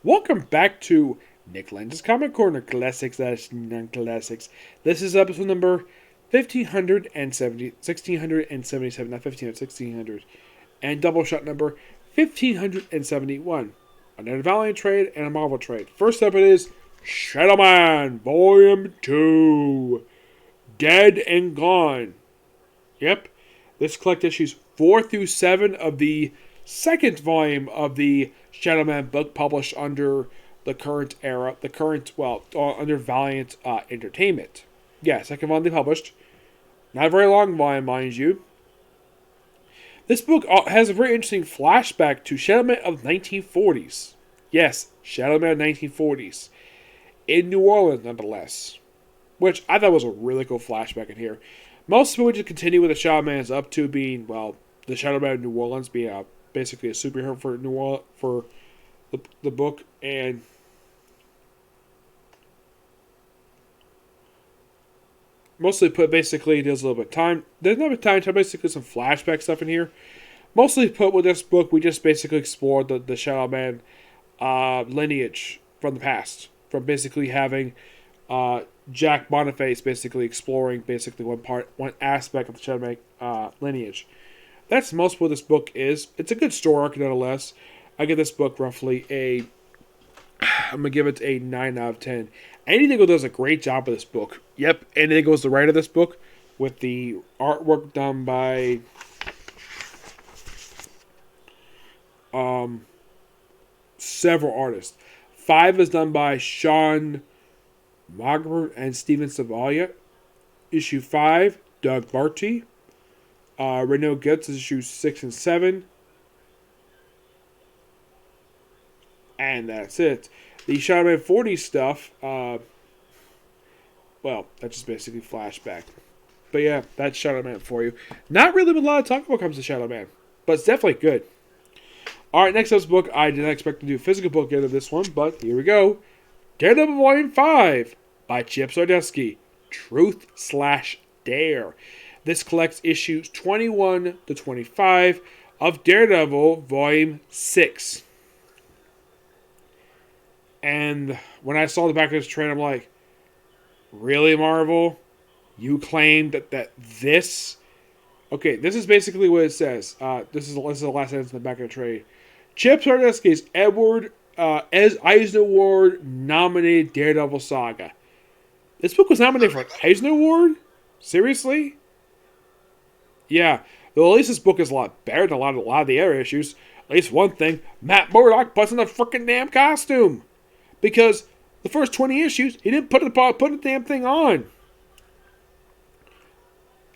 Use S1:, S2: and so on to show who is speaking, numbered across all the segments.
S1: Welcome back to Nick Lenz's Comic Corner Classics Non-Classics. This is episode number 1677, not 1500, 1600, and Doubleshot number 1571. Another Valiant trade and a Marvel trade. First up it is Shadowman, Volume 2. Dead and Gone. Yep, this collects issues 4 through 7 of the second volume of the Shadowman book published under the current era, under Valiant Entertainment. Yeah, second volume they published. Not a very long volume, mind you. This book has a very interesting flashback to Shadowman of the 1940s. Yes, Shadowman of the 1940s. In New Orleans, nonetheless. Which I thought was a really cool flashback in here. Most people would just continue with the Shadowman is up to being, the Shadowman of New Orleans being basically a superhero for New Orleans, for the book, and mostly put basically there's a little bit of time. There's not much time to basically some flashback stuff in here. Mostly put with this book, we just basically explored the Shadowman lineage from the past, from basically having Jack Boniface basically exploring basically one aspect of the Shadowman lineage. That's most what this book is. It's a good story arc nonetheless. I give this book roughly I'm going to give it a 9 out of 10. Anything does a great job with this book. Yep, Anything was the writer of this book with the artwork done by several artists. 5 is done by Sean Margaret and Steven Savalia. Issue 5, Doug Barty. Renault Gets is issues 6 and 7. And that's it. The Shadowman 40 stuff, that's just basically flashback. But yeah, that's Shadowman for you. Not really a lot of talk about when it comes to Shadowman, but it's definitely good. Alright, next up's book. I did not expect to do a physical book out of this one, but here we go. Daredevil Volume 5 by Chip Zdarsky. Truth/Dare. This collects issues 21 to 25 of Daredevil Volume 6. And when I saw the back of this trade, I'm like, really, Marvel? You claimed that this... Okay, this is basically what it says. This is the last sentence in the back of the trade. Chip Zdarsky's Eisner Award-nominated Daredevil saga. This book was nominated for an Eisner Award? Seriously? Yeah. Though at least this book is a lot better than a lot of the other issues. At least one thing, Matt Murdock puts in a freaking damn costume. Because the first 20 issues, he didn't put the damn thing on.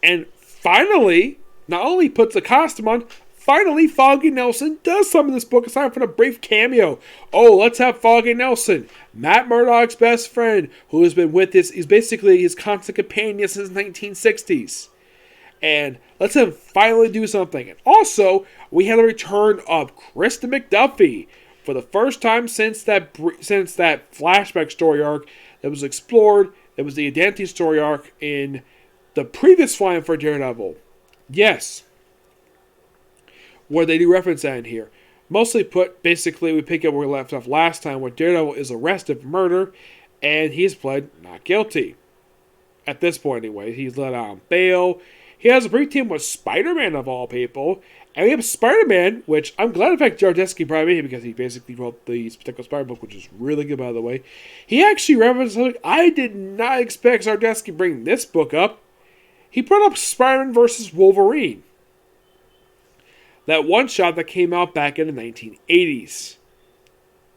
S1: And finally, not only puts the costume on, finally Foggy Nelson does something in this book aside from a brief cameo. Oh, let's have Foggy Nelson, Matt Murdock's best friend, who has been with this, he's basically his constant companion since the 1960s. And let's have him finally do something. And also, we had a return of Krista McDuffie. For the first time since that flashback story arc that was explored, it was the identity story arc in the previous volume for Daredevil. Yes. Where they do reference that in here. Mostly put, basically, we pick up where we left off last time, where Daredevil is arrested for murder, and he's pled not guilty. At this point, anyway. He's let out on bail. He has a brief team with Spider-Man, of all people. And we have Spider-Man, which I'm glad in fact Zdarsky brought me because he basically wrote the particular Spider book, which is really good, by the way. He actually referenced something I did not expect Zdarsky bring this book up. He brought up Spiren versus Wolverine. That one shot that came out back in the 1980s.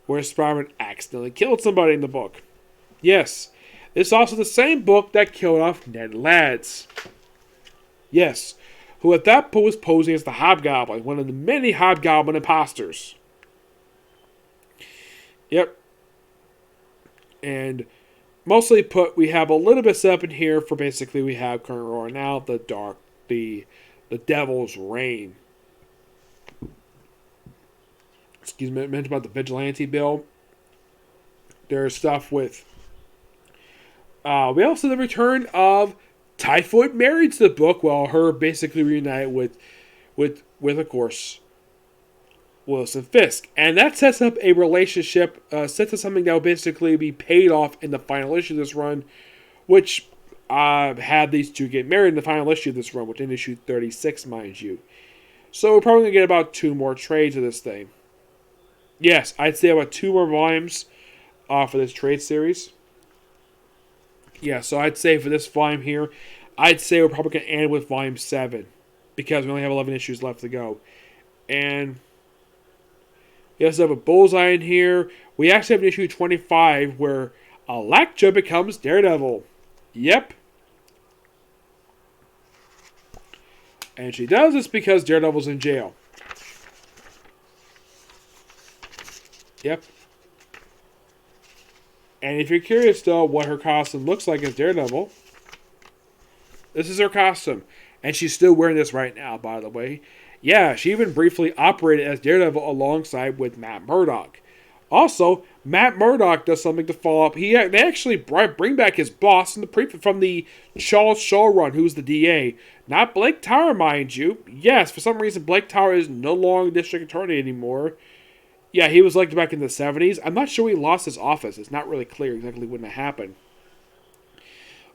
S1: Where Spiren accidentally killed somebody in the book. Yes, this is also the same book that killed off Ned Lads. Yes, who at that point was posing as the Hobgoblin, one of the many Hobgoblin imposters. Yep. And mostly put, we have a little bit set up in here for basically we have current roar now, the Devil's Reign. Excuse me, I mentioned about the Vigilante bill. There's stuff with... we also have the return of Typhoid Mary to the book, while her basically reunited with of course, Wilson Fisk. And that sets up a relationship, sets up something that will basically be paid off in the final issue of this run, which had these two get married in the final issue of this run, within issue 36, mind you. So we're probably going to get about 2 more trades of this thing. Yes, I'd say about 2 more volumes for this trade series. Yeah, so I'd say for this volume here, I'd say we're probably going to end with volume 7, because we only have 11 issues left to go. And we also have a Bullseye in here. We actually have an issue 25 where Elektra becomes Daredevil. Yep. And she does this because Daredevil's in jail. Yep. And if you're curious, though, what her costume looks like as Daredevil, this is her costume. And she's still wearing this right now, by the way. Yeah, she even briefly operated as Daredevil alongside with Matt Murdock. Also, Matt Murdock does something to follow up. They actually bring back his boss from the Charles Shaw run, who's the DA. Not Blake Tower, mind you. Yes, for some reason, Blake Tower is no longer district attorney anymore. Yeah, he was elected back in the 70s. I'm not sure he lost his office. It's not really clear exactly when that happened.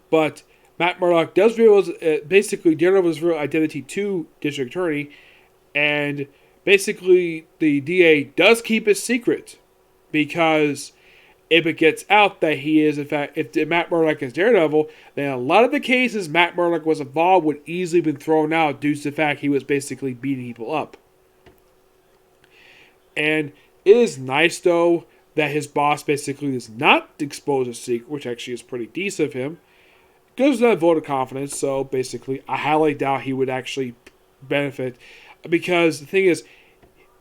S1: But Matt Murdock does reveal basically Daredevil's real identity to district attorney. And basically, the DA does keep his secret. Because if it gets out that he is, in fact, if Matt Murdock is Daredevil, then a lot of the cases Matt Murdock was involved would easily have been thrown out due to the fact he was basically beating people up. And it is nice, though, that his boss basically does not expose a secret, which actually is pretty decent of him. Gives that vote of confidence, so basically, I highly doubt he would actually benefit. Because the thing is,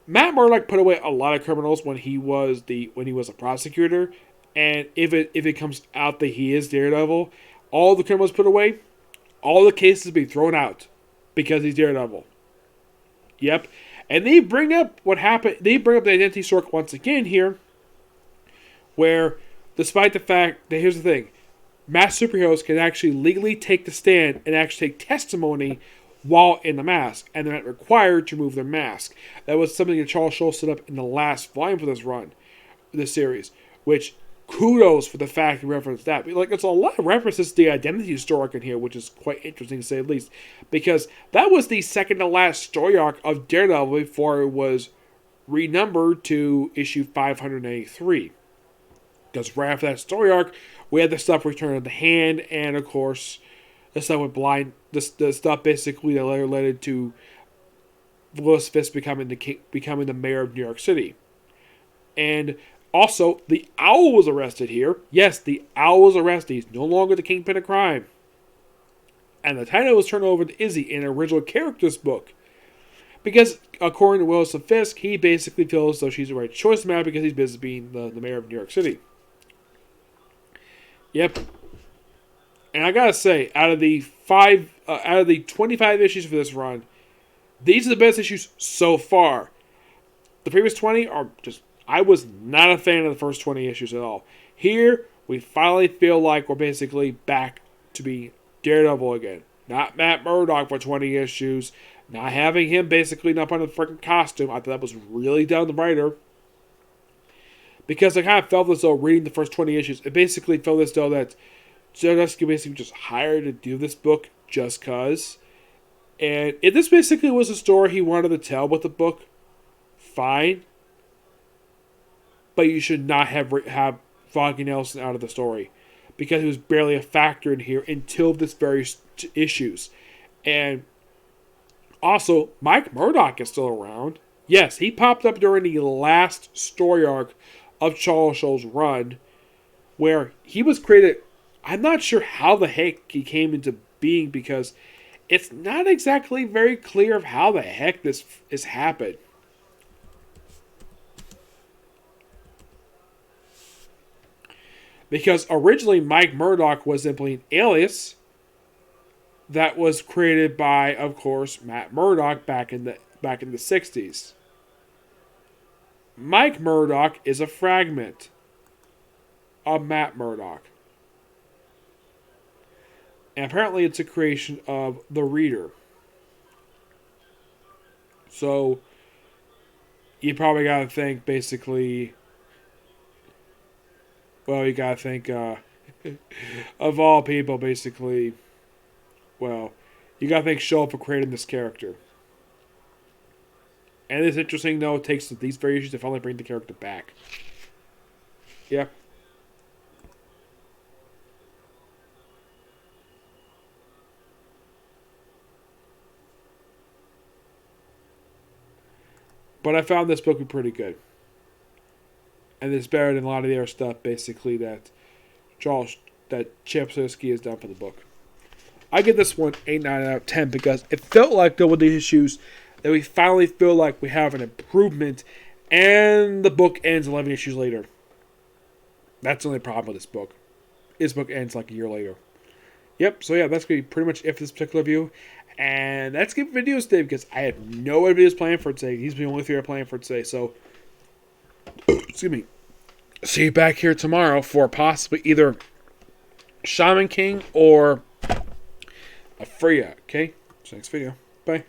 S1: Matt Murdock put away a lot of criminals when he was a prosecutor, and if it comes out that he is Daredevil, all the criminals put away, all the cases be thrown out because he's Daredevil. Yep, and they bring up what happened. They bring up the identity stork once again here, where despite the fact that here's the thing, masked superheroes can actually legally take the stand and actually take testimony while in the mask, and they're not required to remove their mask. That was something that Charles Schultz set up in the last volume for this run, this series, which kudos for the fact he referenced that. Like, it's a lot of references to the identity story arc in here, which is quite interesting to say the least, because that was the second to last story arc of Daredevil before it was renumbered to issue 583. Because right after that story arc, we had the stuff Return of the Hand, and of course, the stuff with the stuff basically that later led to Willis Fisk becoming the mayor of New York City. And also, the Owl was arrested here. Yes, the Owl was arrested. He's no longer the kingpin of crime. And the title was turned over to Izzy in an original character's book. Because, according to Willis Fisk, he basically feels as though she's the right choice now because he's busy being the mayor of New York City. Yep. And I gotta say, out of the 25 issues for this run, these are the best issues so far. The previous 20 are just, I was not a fan of the first 20 issues at all. Here, we finally feel like we're basically back to be Daredevil again. Not Matt Murdock for 20 issues. Not having him basically not putting the freaking costume. I thought that was really done the writer. Because I kind of felt as though reading the first 20 issues, it basically felt as though that Zdarsky basically just hired to do this book just cause. And if this basically was a story he wanted to tell with the book, fine. But you should not have Foggy Nelson out of the story. Because he was barely a factor in here until this very issues. And also, Mike Murdock is still around. Yes, he popped up during the last story arc of Charles Schultz's run, where he was created. I'm not sure how the heck he came into being because it's not exactly very clear of how the heck this has happened. Because originally Mike Murdock was simply an alias that was created by, of course, Matt Murdock back in the 60s. Mike Murdock is a fragment of Matt Murdock. And apparently it's a creation of the reader. So, you probably gotta think basically. Well, you gotta think of all people, basically. Well, you gotta think Shaw for creating this character. And it's interesting, though, it takes these variations to finally bring the character back. Yeah. But I found this book to be pretty good. And it's better than a lot of the other stuff, basically, that Chip Zdarsky has done for the book. I give this one 8, 9 out of 10 because it felt like there were these issues that we finally feel like we have an improvement, and the book ends 11 issues later. That's the only problem with this book. This book ends like a year later. Yep, so yeah, that's going to be pretty much it for this particular review. And that's good videos today because I had no other videos planned for today. These are the only 3 I planned for today, so excuse me. See you back here tomorrow for possibly either Shaman King or a Freya, okay? So next video. Bye.